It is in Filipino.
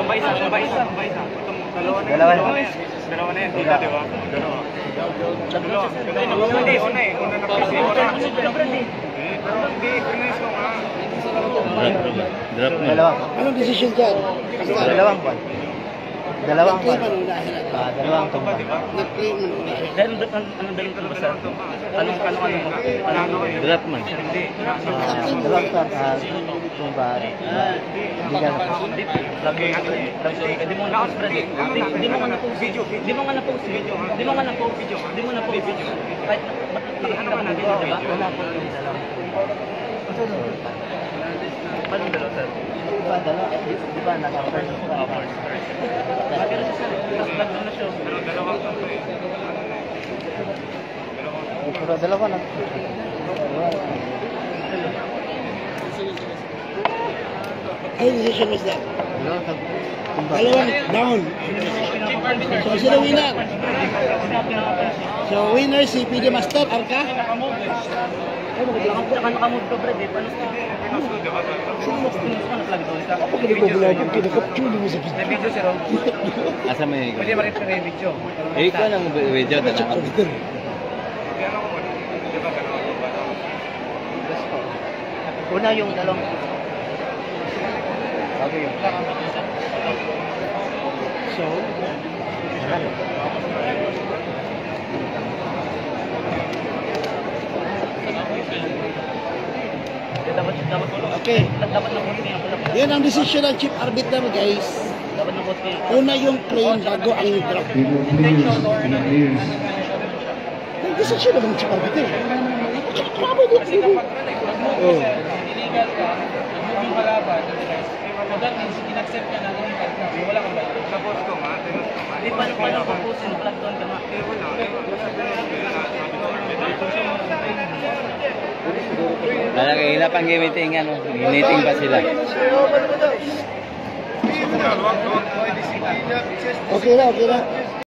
Pambaisa. Dalawa na yan. Dalawa na yan, tita, di ba? Dalawa. Hindi, una eh. Una na kasi. Hindi, finish ko nga. Drop mo. Anong decision dyan? Dalawang kwan. Dalawang kwan. Nag-claim Dalawang tumba. Nag-claim mo na. Anong dalawang tumba sir? Anong drop man? Dalawang kwan. Tumba. Hindi ka na. Hindi mo na-post, Brad. Hindi mo nga na-post. Hindi mo nga na-post. Hindi mo nga na-post. Hindi mo na-post. Kahit nakakita natin, di ba? Wala po yung dalawang. Paano dalawa, sir? Di ba naka-first ka? Pero siya, sir, mas vlog na siya. Pero dalawa na. Anong decision was that? Dalawang down. So, sino winner? So, winner si PD Master, Arca. Ay, magkailangan po nakamove ka, Brad. Paano? Sino mo nag-vlog doon? Ako kinagpapulabog, kinakapture mo sa Sa video, sir. Asa mo yung... Pwede ma-refer yung video. Eh, ikaw ng video na lang. Una yung dalawang... Bago yung... So, okay. Dapat na post niya. Yan ang decision ng chief arbiter, guys. Dapat na post niya. Una yung claim bago ang drop. Nag-decision naman ng chief arbiter. Grabe din sila. Oh. Illegal ka, yung kalaban, so that means, in-accept ka na illegal ka. Wala kang bayad. Tapos ko nga, Di pa ko post yung vlog doon ka nga. Wala pang gamitin ano. Gamitin pa sila. Okay na.